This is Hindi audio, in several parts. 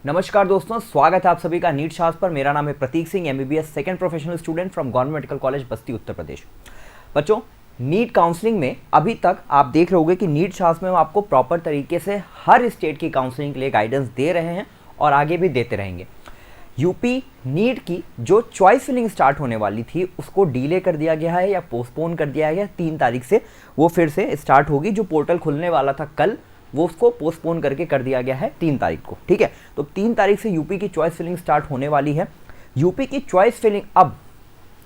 नमस्कार दोस्तों, स्वागत है आप सभी का नीट शास्त्र पर। मेरा नाम है Pratik Singh, MBBS second professional student from government medical college Basti, Uttar प्रदेश। बच्चों, नीट काउंसलिंग में अभी तक आप देख रहे होंगे कि नीट शास्त्र में हम आपको प्रॉपर तरीके से हर स्टेट की काउंसलिंग के लिए गाइडेंस दे रहे हैं और आगे भी देते रहेंगे। यूपी नीट की जो चॉइस फिलिंग स्टार्ट होने वाली थी उसको डिले कर दिया गया है या पोस्टपोन कर दिया गया। 3 तारीख से वो फिर से स्टार्ट होगी। जो पोर्टल खुलने वाला था कल, वो उसको पोस्टपोन करके कर दिया गया है 3 तारीख को। ठीक है, तो 3 तारीख से यूपी की चॉइस फिलिंग स्टार्ट होने वाली है। यूपी की चॉइस फिलिंग, अब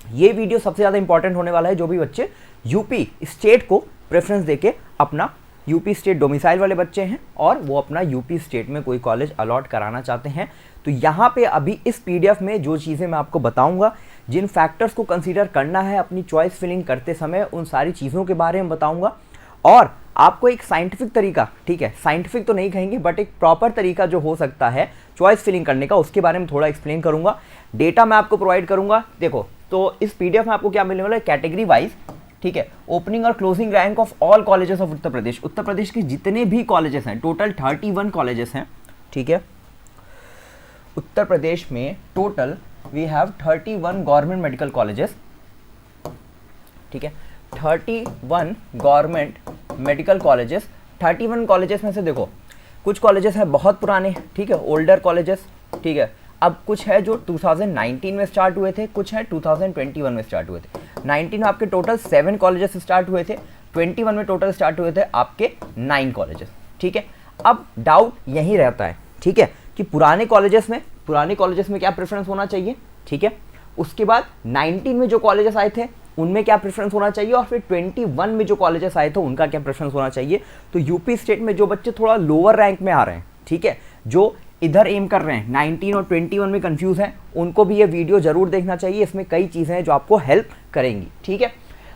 ये वीडियो सबसे ज़्यादा इंपॉर्टेंट होने वाला है। जो भी बच्चे यूपी स्टेट को प्रेफरेंस देके अपना यूपी स्टेट डोमिसाइल वाले बच्चे हैं और वो अपना यूपी स्टेट में कोई कॉलेज अलॉट कराना चाहते हैं, तो यहाँ पे अभी इस पीडीएफ में जो चीज़ें मैं आपको बताऊंगा, जिन फैक्टर्स को कंसीडर करना है अपनी चॉइस फिलिंग करते समय, उन सारी चीज़ों के बारे में बताऊंगा। और आपको एक साइंटिफिक तरीका, ठीक है, साइंटिफिक तो नहीं कहेंगे बट एक प्रॉपर तरीका जो हो सकता है चॉइस फिलिंग करने का, उसके बारे में थोड़ा एक्सप्लेन करूंगा। डेटा मैं आपको प्रोवाइड करूंगा। देखो, तो इस पीडीएफ में आपको क्या मिलने वाला है, कैटेगरी वाइज, ठीक है, ओपनिंग और closing rank of all colleges of Uttar Pradesh. Uttar Pradesh के जितने भी कॉलेजेस हैं, टोटल 31 कॉलेजेस हैं। ठीक है, उत्तर प्रदेश में total we have 31 government medical colleges. ठीक है, 31 गवर्नमेंट मेडिकल कॉलेजेस। 31 कॉलेजेस में से देखो, कुछ कॉलेजेस हैं बहुत पुराने, ठीक है, ओल्डर कॉलेजेस, ठीक है। अब कुछ है जो 2019 में स्टार्ट हुए थे, कुछ है 2021 में स्टार्ट हुए थे। 19 में आपके टोटल 7 कॉलेजेस स्टार्ट हुए थे, 21 में टोटल स्टार्ट हुए थे आपके 9 कॉलेजेस। ठीक है, अब डाउट यही रहता है, ठीक है, कि पुराने कॉलेजेस में क्या प्रेफरेंस होना चाहिए, ठीक है। उसके बाद 19 में जो कॉलेजेस आए थे उनमें क्या प्रेफरेंस होना चाहिए, और फिर 21 में जो कॉलेजेस आए थे उनका क्या प्रेफरेंस होना चाहिए। तो यूपी स्टेट में जो बच्चे थोड़ा लोअर रैंक में आ रहे हैं, ठीक है, जो इधर एम कर रहे हैं, 19 और 21 में कंफ्यूज हैं, उनको भी ये वीडियो जरूर देखना चाहिए। इसमें कई चीज़ें हैं जो आपको हेल्प करेंगी। ठीक है,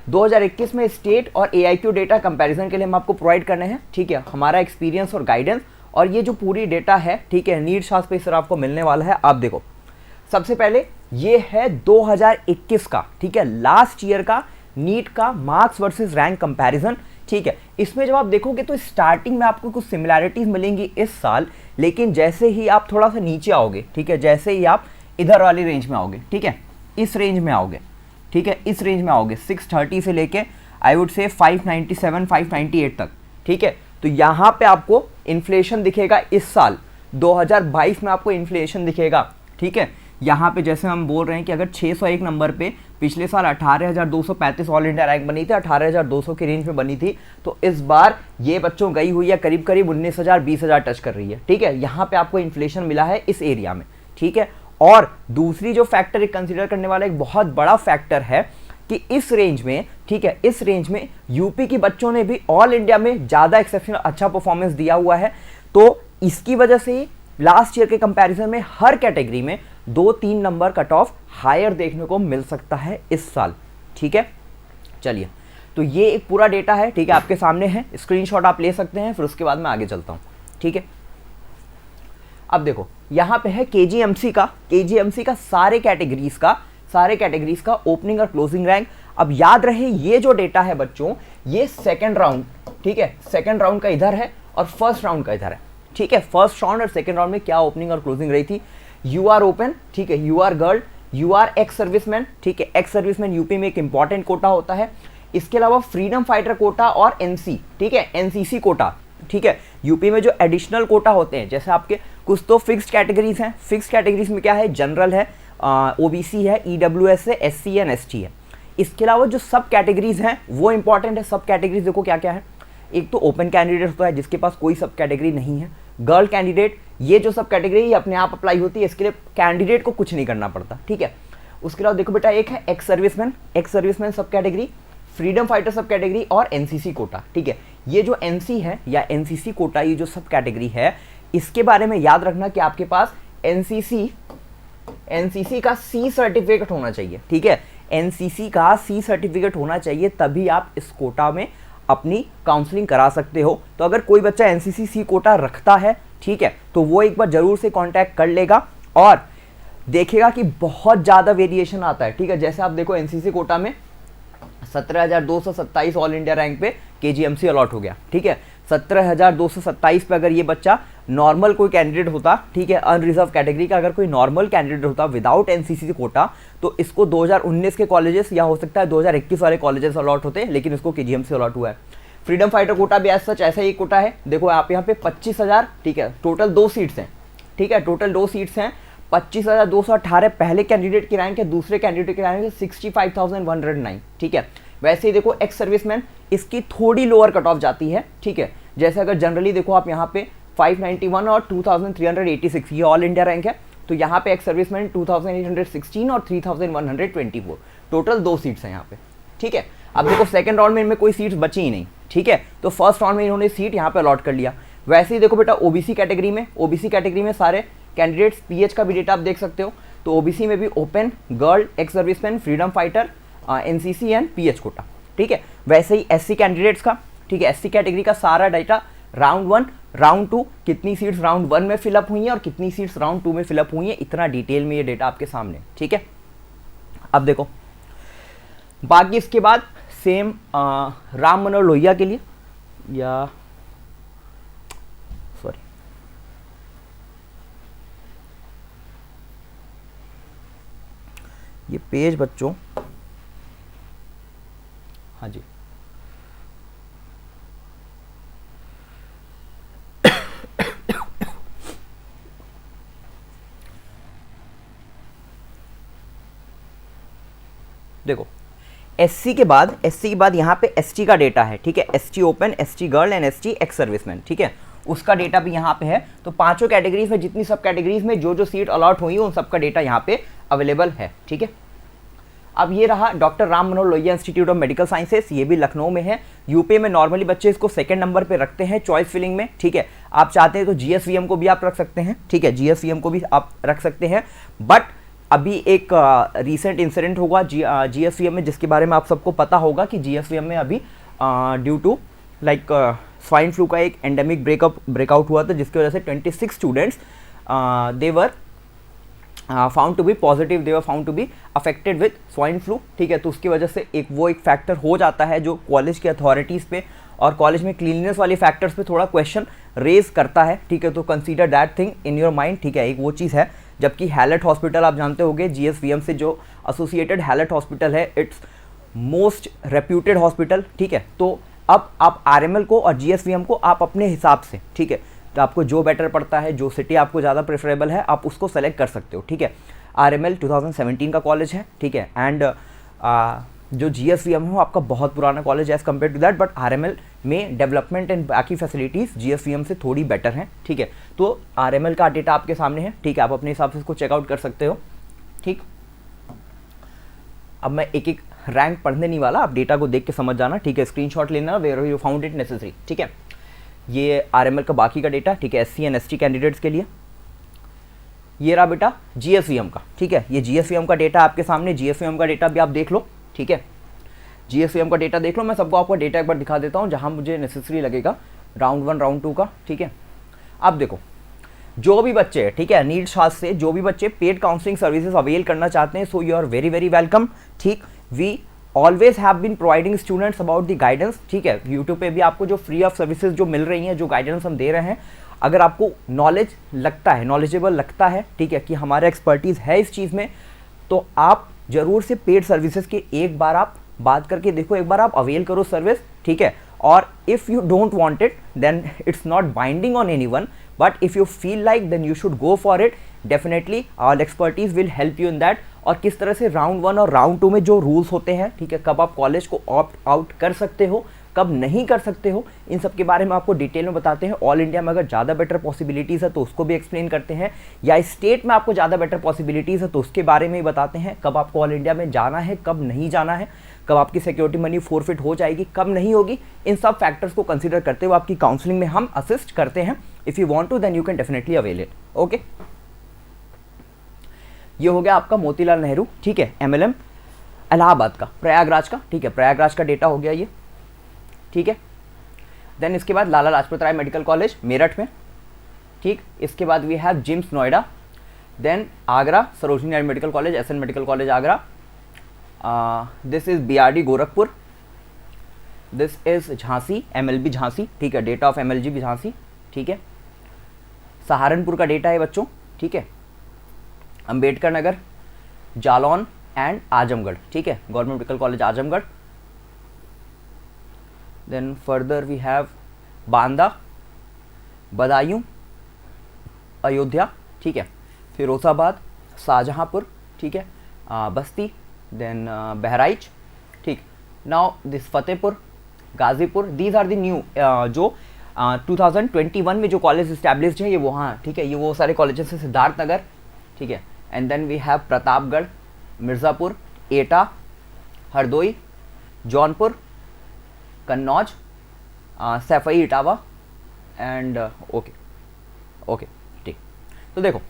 2021 में स्टेट और AIQ डेटा कंपैरिजन के लिए हम आपको प्रोवाइड करने हैं, ठीक है, हमारा एक्सपीरियंस और गाइडेंस। और ये जो पूरी डेटा है, ठीक है, नीट शास्त्र पे इस तरह आपको मिलने वाला है। आप देखो, सबसे पहले ये है 2021 का, ठीक है, लास्ट ईयर का नीट का मार्क्स वर्सेस रैंक कंपैरिजन। ठीक है, इसमें जब आप देखोगे तो स्टार्टिंग में आपको कुछ सिमिलैरिटीज मिलेंगी इस साल, लेकिन जैसे ही आप थोड़ा सा नीचे आओगे, ठीक है, जैसे ही आप इधर वाली रेंज में आओगे, ठीक है, इस रेंज में आओगे, ठीक है, इस रेंज में आओगे 630 से लेके आई वुड से 597 598 तक, ठीक है, तो यहाँ पे आपको इन्फ्लेशन दिखेगा। इस साल 2022 में आपको इन्फ्लेशन दिखेगा। ठीक है, यहाँ पे जैसे हम बोल रहे हैं कि अगर 601 नंबर पे पिछले साल 18,235 ऑल इंडिया रैंक बनी थी, 18,200 की रेंज में बनी थी, तो इस बार ये बच्चों गई हुई है करीब करीब 19,000 20,000 टच कर रही है। ठीक है, यहाँ पे आपको इन्फ्लेशन मिला है इस एरिया में। ठीक है, और दूसरी जो फैक्टर एक कंसिडर करने वाला एक बहुत बड़ा फैक्टर है कि इस रेंज में, ठीक है, इस रेंज में यूपी के बच्चों ने भी ऑल इंडिया में ज़्यादा एक्सेप्शनल अच्छा परफॉर्मेंस दिया हुआ है। तो इसकी वजह से ही लास्ट ईयर के कंपैरिजन में हर कैटेगरी में 2-3 नंबर कट ऑफ हायर देखने को मिल सकता है इस साल। ठीक है, चलिए, तो ये एक पूरा डेटा है, ठीक है, आपके सामने है, स्क्रीनशॉट आप ले सकते हैं, फिर उसके बाद मैं आगे चलता हूँ। ठीक है, अब देखो यहाँ पे है KGMC का सारे कैटेगरीज का ओपनिंग और क्लोजिंग रैंक। अब याद रहे ये जो डेटा है बच्चों, ये सेकेंड राउंड, ठीक है, सेकेंड राउंड का इधर है और फर्स्ट राउंड का इधर है। ठीक है, फर्स्ट राउंड और सेकेंड राउंड में क्या ओपनिंग और क्लोजिंग रही थी। यू आर ओपन, ठीक है, you are girl, you are ex serviceman, ठीक है, एक्स सर्विसमैन यूपी में एक इंपॉर्टेंट कोटा होता है। इसके अलावा फ्रीडम फाइटर कोटा और NC, ठीक है, NCC कोटा, ठीक है, यूपी में जो एडिशनल कोटा होते हैं, जैसे आपके कुछ तो फिक्स्ड कैटेगरीज हैं। फिक्स्ड कैटेगरीज में क्या है, जनरल है, OBC है, EWS है, SC एंड ST है। इसके अलावा जो सब कैटेगरीज हैं वो इंपॉर्टेंट है। सब कैटेगरीज देखो क्या क्या है। एक तो ओपन कैंडिडेट होता है जिसके पास कोई सब कैटेगरी नहीं है। गर्ल कैंडिडेट, ये जो सब कैटेगरी अपने आप अप्लाई होती है, इसके लिए कैंडिडेट को कुछ नहीं करना पड़ता। ठीक है, उसके अलावा देखो बेटा, एक है एक्स सर्विसमैन सब कैटेगरी, फ्रीडम फाइटर सब कैटेगरी और NCC कोटा। ठीक है, ये जो NC है या NCC कोटा, ये जो सब कैटेगरी है, इसके बारे में याद रखना कि आपके पास NCC का C सर्टिफिकेट होना चाहिए। ठीक है, NCC का C सर्टिफिकेट होना चाहिए, तभी आप इस कोटा में अपनी काउंसलिंग करा सकते हो। तो अगर कोई बच्चा NCC C कोटा रखता है, ठीक है, तो वो एक बार जरूर से कांटेक्ट कर लेगा और देखेगा कि बहुत ज़्यादा वेरिएशन आता है। ठीक है, जैसे आप देखो NCC कोटा में 17,227 ऑल इंडिया रैंक पे KGMC अलॉट हो गया। ठीक है, 17,227 पे अगर ये बच्चा नॉर्मल कोई कैंडिडेट होता, ठीक है, अनरिजर्व कैटेगरी का अगर कोई नॉर्मल कैंडिडेट होता विदाउट एनसीसी कोटा, तो इसको 2019 के कॉलेजेस या हो सकता है 2021 वाले कॉलेजेस अलॉट होते, लेकिन इसको केजीएम से अलॉट हुआ है। फ्रीडम फाइटर कोटा भी एज सच ऐसा ही कोटा है। देखो आप यहाँ पे 25,000, ठीक है, टोटल 2 सीट्स हैं, ठीक है, टोटल 2 सीट्स हैं। 25,218 पहले कैंडिडेट की रैंक है, दूसरे कैंडिडेट की रैंक है 65,109, ठीक है। वैसे ही देखो एक्स सर्विसमैन, इसकी थोड़ी लोअर कट ऑफ जाती है, ठीक है। जैसे अगर जनरली देखो आप यहाँ पे 591 और 2,386 ये ऑल इंडिया रैंक है, तो यहाँ पे एक्स सर्विसमैन 2,816 और 3,124, टोटल 2 सीट्स हैं यहाँ पे, ठीक है। अब देखो सेकंड राउंड में इनमें कोई सीट्स बची ही नहीं, ठीक है, तो फर्स्ट राउंड में इन्होंने सीट यहाँ पे अलॉट कर लिया। वैसे ही देखो बेटा ओबीसी कैटेगरी में सारे कैंडिडेट्स, पीएच का भी डेटा आप देख सकते हो, तो ओबीसी में भी open, girl, ex serviceman, freedom fighter, NCC and PH quota, ठीक है। वैसे ही एससी कैंडिडेट्स का, ठीक है, एससी कैटेगरी का सारा डाटा राउंड 1, राउंड 2, कितनी सीट्स राउंड 1 में फिलअप हुई हैं और कितनी सीट्स राउंड 2 में फिलअप हुई हैं, इतना डिटेल में ये डेटा आपके सामने, ठीक है। अब देखो बाकी इसके बाद सेम राम मनोहर लोहिया के लिए, या सॉरी ये पेज बच्चों, हाँ जी, देखो एससी के बाद यहाँ पे एसटी का डेटा है, ठीक है, ST open, ST girl and ST x serviceman, ठीक है, उसका डेटा भी यहाँ पे है। तो पांचों कैटेगरीज में, जितनी सब कैटेगरीज में जो जो सीट अलॉट हुई उन सबका डेटा यहाँ पे अवेलेबल है, ठीक है। अब ये रहा doctor Ram Manohar Lohia institute of medical sciences, ये भी लखनऊ में है। यूपी में नॉर्मली बच्चे इसको सेकंड नंबर पे रखते हैं चॉइस फिलिंग में, ठीक है। आप चाहते हैं तो जीएसवीएम को भी आप रख सकते हैं, ठीक है, जीएसवीएम को भी आप रख सकते हैं। बट अभी एक रीसेंट इंसिडेंट होगा जीएसवीएम में, जिसके बारे में आप सबको पता होगा कि जीएसवीएम में अभी due to like swine flu का एक एंडेमिक ब्रेकआउट हुआ था, जिसकी वजह से 26 students they were found to be positive, they were found to be affected with swine flu, ठीक है। तो उसकी वजह से एक फैक्टर हो जाता है जो कॉलेज के अथॉरिटीज़ पे और कॉलेज में क्लीननेस वाली फैक्टर्स पे थोड़ा क्वेश्चन रेज करता है, ठीक है। तो consider that thing in your mind, ठीक है, एक वो चीज़ है। जबकि हैलेट हॉस्पिटल आप जानते होंगे जीएसवीएम से जो एसोसिएटेड हैलेट हॉस्पिटल है, इट्स मोस्ट रेप्यूटेड हॉस्पिटल, ठीक है। तो अब आप आरएमएल को और जीएसवीएम को आप अपने हिसाब से, ठीक है, तो आपको जो बेटर पड़ता है, जो सिटी आपको ज़्यादा प्रेफरेबल है, आप उसको सेलेक्ट कर सकते हो, ठीक है। आरएमएल 2017 का कॉलेज है, ठीक है, एंड जो जीएसवीएम है वो आपका बहुत पुराना कॉलेज है as compare to that, but RML में डेवलपमेंट एंड बाकी फैसिलिटीज़ जीएसवीएम से थोड़ी बेटर हैं, ठीक है। तो आरएमएल का डेटा आपके सामने है, ठीक है, आप अपने हिसाब से इसको चेकआउट कर सकते हो, ठीक। अब मैं एक एक रैंक पढ़ने नहीं वाला, आप डेटा को देख के समझ जाना, ठीक है, स्क्रीनशॉट लेना where you found it necessary, ठीक है। ये आरएमएल का बाकी का डेटा, ठीक है, एससी एंड एसटी कैंडिडेट्स के लिए। ये रहा बेटा जीएसवीएम का, ठीक है, ये जीएसवीएम का डेटा आपके सामने, जीएसवीएम का डेटा भी आप देख लो, ठीक है, जीएसवीएम का डेटा देख लो। मैं सबको आपका डेटा एक बार दिखा देता हूँ जहाँ मुझे नेसेसरी लगेगा, राउंड 1 राउंड 2 का, ठीक है। अब देखो जो भी बच्चे, ठीक है, नीड शास्त्र से जो भी बच्चे पेड काउंसलिंग सर्विसेज अवेल करना चाहते हैं, so you are very very welcome, ठीक। We always have been providing students about the guidance, ठीक है। यूट्यूब पे भी आपको जो फ्री ऑफ सर्विसेज जो मिल रही हैं, जो गाइडेंस हम दे रहे हैं, अगर आपको नॉलेज लगता है, नॉलेजेबल लगता है, ठीक है, कि हमारा एक्सपर्टीज़ है इस चीज़ में, तो आप ज़रूर से पेड सर्विसेज की एक बार आप बात करके देखो, एक बार आप अवेल करो सर्विस, ठीक है। और if you don't want it then it's not binding on anyone, but if you feel like then you should go for it, definitely our expertise will help you in that. और किस तरह से राउंड 1 और राउंड 2 में जो रूल्स होते हैं, ठीक है, कब आप कॉलेज को ऑप्ट आउट कर सकते हो, कब नहीं कर सकते हो, इन सब के बारे में आपको डिटेल में बताते हैं। ऑल इंडिया में अगर ज़्यादा बेटर पॉसिबिलिटीज़ है तो उसको भी एक्सप्लेन करते हैं, या स्टेट में आपको ज़्यादा बेटर पॉसिबिलिटीज़ है तो उसके बारे में ही बताते हैं। कब आपको ऑल इंडिया में जाना है, कब नहीं जाना है, कब आपकी सिक्योरिटी मनी फोरफिट हो जाएगी, कब नहीं होगी, इन सब फैक्टर्स को कंसिडर करते हुए आपकी काउंसलिंग में हम असिस्ट करते हैं। If you want to then you can definitely avail it, okay. ये हो गया आपका मोतीलाल नेहरू, ठीक है, एमएलएम इलाहाबाद का, प्रयागराज का, ठीक है, प्रयागराज का डेटा हो गया ये, ठीक है। देन इसके बाद लाला लाजपत राय मेडिकल कॉलेज मेरठ में, ठीक। इसके बाद we have GIMS Noida, then Agra Sarojini Naidu medical college, SN medical college Agra, this is BRD Gorakhpur, this is Jhansi, MLB Jhansi, ठीक है, डेटा ऑफ MLG भी झांसी, ठीक है। सहारनपुर का डेटा है बच्चों, ठीक है। अंबेडकर नगर, जालौन एंड आजमगढ़, ठीक है, government medical college Azamgarh. Then further we have Banda, Budaun, Ayodhya, ठीक है, फिरोजाबाद, शाहजहांपुर, ठीक है, बस्ती, देन बहराइच, ठीक। Now this Fatehpur, Ghazipur, these are the new जो 2021 में जो कॉलेज इस्टेब्लिश्ड है, ये वहाँ, ठीक है, ये वो सारे कॉलेजेस हैं। सिद्धार्थनगर, ठीक है, and then we have Pratapgarh, Mirzapur, Etah, Hardoi, Jaunpur, Kannauj, Saifai Etawah and okay, ठीक। तो देखो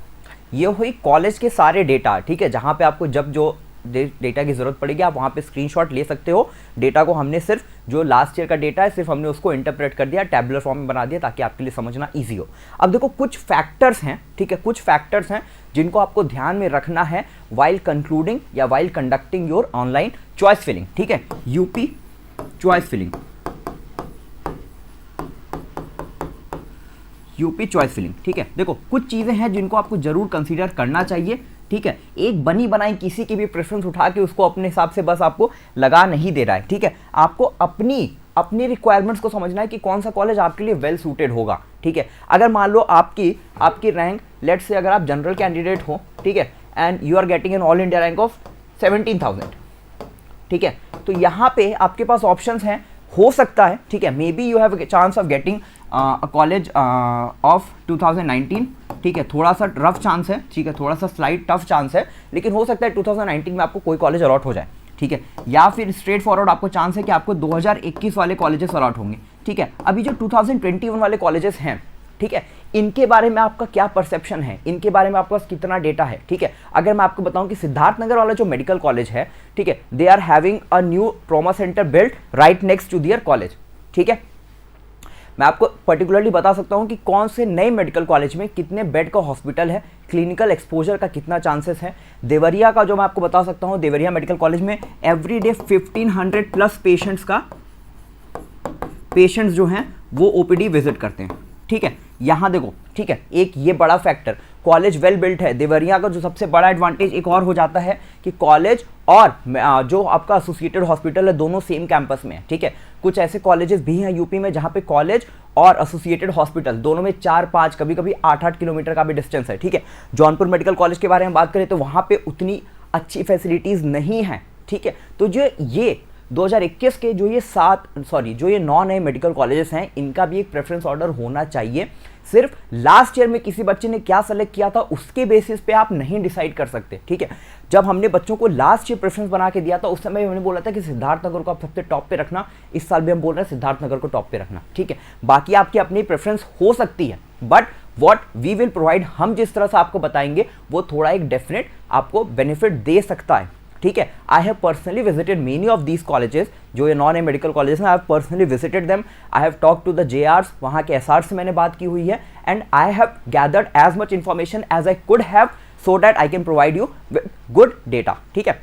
ये हुई कॉलेज के सारे डेटा, ठीक है, जहाँ पे आपको जब जो डेटा की ज़रूरत पड़ेगी आप वहाँ पे स्क्रीनशॉट ले सकते हो। डेटा को हमने सिर्फ जो लास्ट ईयर का डेटा है सिर्फ हमने उसको इंटरप्रेट कर दिया, टैबुलर फॉर्म में बना दिया ताकि आपके लिए समझना ईजी हो। अब देखो कुछ फैक्टर्स हैं, ठीक है, कुछ फैक्टर्स हैं जिनको आपको ध्यान में रखना है वाइल कंक्लूडिंग या while conducting your online choice filling, ठीक है। UP choice filling, UP choice filling, ठीक है। देखो कुछ चीज़ें हैं जिनको आपको जरूर कंसीडर करना चाहिए, ठीक है। एक बनी बनाई किसी की भी प्रेफरेंस उठा के उसको अपने हिसाब से बस आपको लगा नहीं दे रहा है, ठीक है। आपको अपनी रिक्वायरमेंट्स को समझना है कि कौन सा कॉलेज आपके लिए वेल सूटेड होगा, ठीक है। अगर मान लो आपकी रैंक, लेट्स से अगर आप जनरल कैंडिडेट हो, ठीक है, and you are getting an all India rank of 17,000, ठीक है, तो यहाँ पे आपके पास ऑप्शंस हैं, हो सकता है, ठीक है, may be you have chance of getting college of 2019, ठीक है, थोड़ा सा रफ चांस है, ठीक है, थोड़ा सा स्लाइट टफ चांस है, लेकिन हो सकता है 2019 में आपको कोई कॉलेज अलॉट हो जाए, ठीक है। या फिर स्ट्रेट फॉरवर्ड आपको चांस है कि आपको 2021 वाले कॉलेजेस अलॉट होंगे, ठीक है। अभी जो 2021 वाले कॉलेजेस हैं, ठीक है, इनके बारे में आपका क्या परसेप्शन है, इनके बारे में आपके पास कितना डेटा है, ठीक है। अगर मैं आपको बताऊं कि सिद्धार्थनगर वाला जो मेडिकल कॉलेज है, ठीक है, they are having a new trauma centre built right next to their college, ठीक है। मैं आपको पर्टिकुलरली बता सकता हूं कि कौन से नए मेडिकल कॉलेज में कितने बेड का हॉस्पिटल है, क्लिनिकल एक्सपोजर का कितना चांसेस है। देवरिया का जो मैं आपको बता सकता हूं, देवरिया मेडिकल कॉलेज में एवरीडे 1500 प्लस पेशेंट्स जो हैं वो ओपीडी विजिट करते हैं, ठीक है। यहाँ देखो, ठीक है, एक ये बड़ा फैक्टर, कॉलेज वेल बिल्ट है। देवरिया का जो सबसे बड़ा एडवांटेज एक और हो जाता है कि कॉलेज और जो आपका एसोसिएटेड हॉस्पिटल है दोनों सेम कैंपस में है, ठीक है। कुछ ऐसे कॉलेजेस भी हैं यूपी में जहाँ पे कॉलेज और एसोसिएटेड हॉस्पिटल दोनों में 4-5 कभी-कभी 8-8 किलोमीटर का भी डिस्टेंस है, ठीक है। जौनपुर मेडिकल कॉलेज के बारे में बात करें तो वहाँ पे उतनी अच्छी फैसिलिटीज़ नहीं हैं, ठीक है। तो जो ये 2021 के जो ये 9 नए मेडिकल कॉलेजेस हैं, इनका भी एक प्रेफरेंस ऑर्डर होना चाहिए। सिर्फ लास्ट ईयर में किसी बच्चे ने क्या सेलेक्ट किया था उसके बेसिस पे आप नहीं डिसाइड कर सकते, ठीक है। जब हमने बच्चों को लास्ट ईयर प्रेफरेंस बना के दिया था उस समय हमने बोला था कि सिद्धार्थनगर को आप सबसे टॉप पे रखना, इस साल भी हम बोल रहे हैं सिद्धार्थनगर को टॉप पे रखना, ठीक है। बाकी आपकी अपनी प्रेफरेंस हो सकती है, but what we will provide, हम जिस तरह से आपको बताएंगे वो थोड़ा एक डेफिनेट आपको बेनिफिट दे सकता है, ठीक है। I have personally visited many of these colleges, जो ये नॉन ए मेडिकल कॉलेजेस हैं, I have personally visited them, I have talk to the JRs, वहाँ के SRs से मैंने बात की हुई है, and I have gathered as much information as I could have so that I can provide you with good data, ठीक है।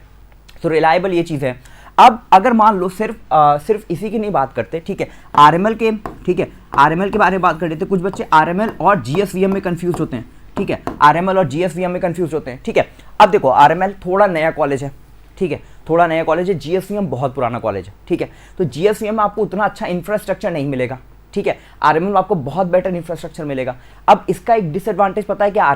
सो रिलायबल ये चीज़ है। अब अगर मान लो सिर्फ इसी की नहीं बात करते, ठीक है, RML के, ठीक है, RML के बारे में बात कर रहे थे। कुछ बच्चे RML और GSVM में कंफ्यूज होते हैं, ठीक है, RML और GSVM में कंफ्यूज होते हैं, ठीक है। अब देखो RML थोड़ा नया कॉलेज है, ठीक है, थोड़ा नया कॉलेज है, GSVM बहुत पुराना कॉलेज है, ठीक है। तो GSVM में आपको उतना अच्छा इंफ्रास्ट्रक्चर नहीं मिलेगा, ठीक है। RML में आपको बहुत बेटर इंफ्रास्ट्रक्चर मिलेगा। अब इसका एक डिसएडवांटेज पता है क्या,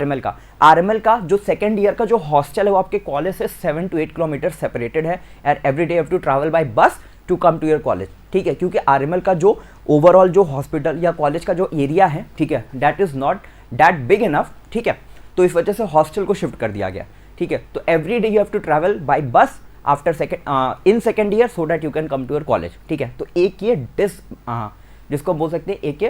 RML का जो सेकंड ईयर का जो हॉस्टल है वो आपके कॉलेज से 7 to 8 किलोमीटर सेपरेटेड है, and every day have to travel by bus to come to your college, ठीक है। क्योंकि RML का जो ओवरऑल जो हॉस्पिटल या कॉलेज का जो एरिया है, ठीक है, that is not that big enough, ठीक है। तो इस वजह से हॉस्टल को शिफ्ट कर दिया गया, ठीक है। तो every day you have to travel by bus after second year so that you can come to your college, ठीक है। तो एक ये जिसको बोल सकते हैं एक ये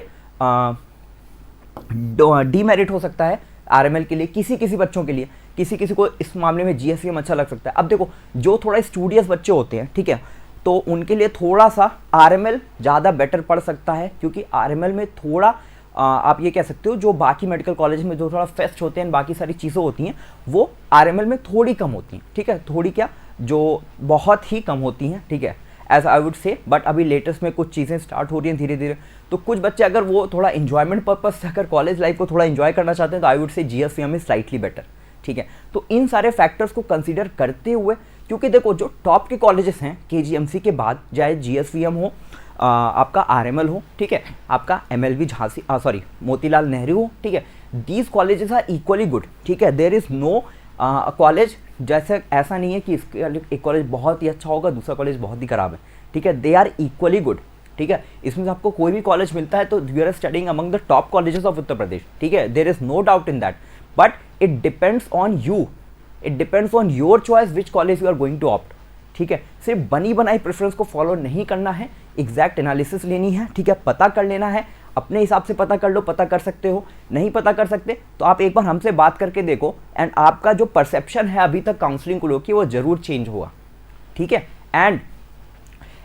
डीमेरिट हो सकता है RML के लिए, किसी बच्चों के लिए, किसी को इस मामले में GSVM अच्छा लग सकता है। अब देखो जो थोड़ा स्टूडियस बच्चे होते हैं, ठीक है, तो उनके लिए थोड़ा सा RML ज़्यादा बेटर पड़ सकता है, क्योंकि RML में थोड़ा आप ये कह सकते हो जो बाकी मेडिकल कॉलेज में जो थोड़ा फेस्ट होते हैं, बाकी सारी चीज़ें होती हैं वो RML में थोड़ी कम होती हैं, ठीक है, थोड़ी क्या, जो बहुत ही कम होती हैं, ठीक है। As I would say, but अभी लेटेस्ट में कुछ चीज़ें स्टार्ट हो रही हैं धीरे धीरे। तो कुछ बच्चे अगर वो थोड़ा इन्जॉयमेंट पर्पज से अगर कॉलेज लाइफ को थोड़ा इन्जॉय करना चाहते हैं तो आई वुड से GSVM इज स्लाइटली बेटर, ठीक है। तो इन सारे फैक्टर्स को कंसिडर करते हुए, क्योंकि देखो जो टॉप के कॉलेजेस हैं KGMC के बाद, चाहे GSVM हो, आपका RML हो, ठीक है, आपका MLB झांसी मोतीलाल नेहरू हो, ठीक है, these colleges are equally good, ठीक है। देयर इज़ नो कॉलेज जैसे, ऐसा नहीं है कि एक कॉलेज बहुत ही अच्छा होगा दूसरा कॉलेज बहुत ही खराब है, ठीक है। दे आर इक्वली गुड, ठीक है। इसमें से आपको कोई भी कॉलेज मिलता है तो we are studying among the top colleges of Uttar Pradesh, ठीक है। There is no doubt in that, but it depends on you, it depends on your choice which college you are going to opt, ठीक है। सिर्फ बनी बनाई प्रेफरेंस को फॉलो नहीं करना है, एग्जैक्ट एनालिसिस लेनी है, ठीक है, पता कर लेना है, अपने हिसाब से पता कर लो, पता कर सकते हो, नहीं पता कर सकते तो आप एक बार हमसे बात करके देखो, एंड आपका जो परसेप्शन है अभी तक काउंसलिंग को लेकर वो जरूर चेंज हुआ, ठीक है। एंड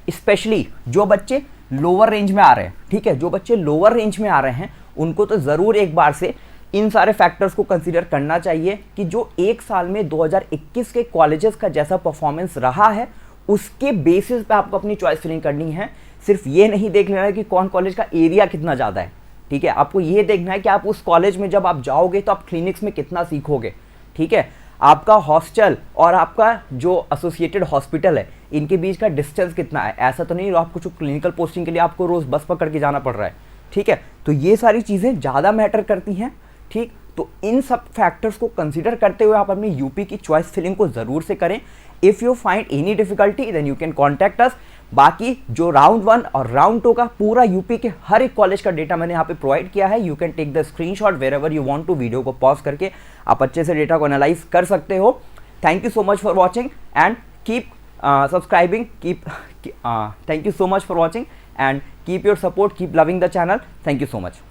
स्पेशली जो बच्चे लोअर रेंज में आ रहे हैं, ठीक है, जो बच्चे लोअर रेंज में आ रहे हैं उनको तो ज़रूर एक बार से इन सारे फैक्टर्स को कंसीडर करना चाहिए कि जो एक साल में 2021 के कॉलेजेस का जैसा परफॉर्मेंस रहा है उसके बेसिस पे आपको अपनी चॉइस फिलिंग करनी है। सिर्फ ये नहीं देख लेना है कि कौन कॉलेज का एरिया कितना ज़्यादा है, ठीक है, आपको ये देखना है कि आप उस कॉलेज में जब आप जाओगे तो आप क्लिनिक्स में कितना सीखोगे, ठीक है। आपका हॉस्टल और आपका जो एसोसिएटेड हॉस्पिटल है इनके बीच का डिस्टेंस कितना है, ऐसा तो नहीं आपको जो क्लिनिकल पोस्टिंग के लिए आपको रोज़ बस पकड़ के जाना पड़ रहा है, ठीक है। तो ये सारी चीज़ें ज़्यादा मैटर करती हैं, ठीक। तो इन सब फैक्टर्स को कंसीडर करते हुए आप अपनी यूपी की चॉइस फिलिंग को ज़रूर से करें। If you find any difficulty then you can contact us. बाकी जो राउंड 1 और राउंड 2 का पूरा यूपी के हर एक कॉलेज का डेटा मैंने यहाँ पे प्रोवाइड किया है। You can take the screenshot wherever you want to, video को पॉज करके आप अच्छे से डेटा को एनालाइज कर सकते हो। Thank you so much for watching and keep subscribing, thank you so much for watching and keep your support, keep loving the channel. Thank you so much.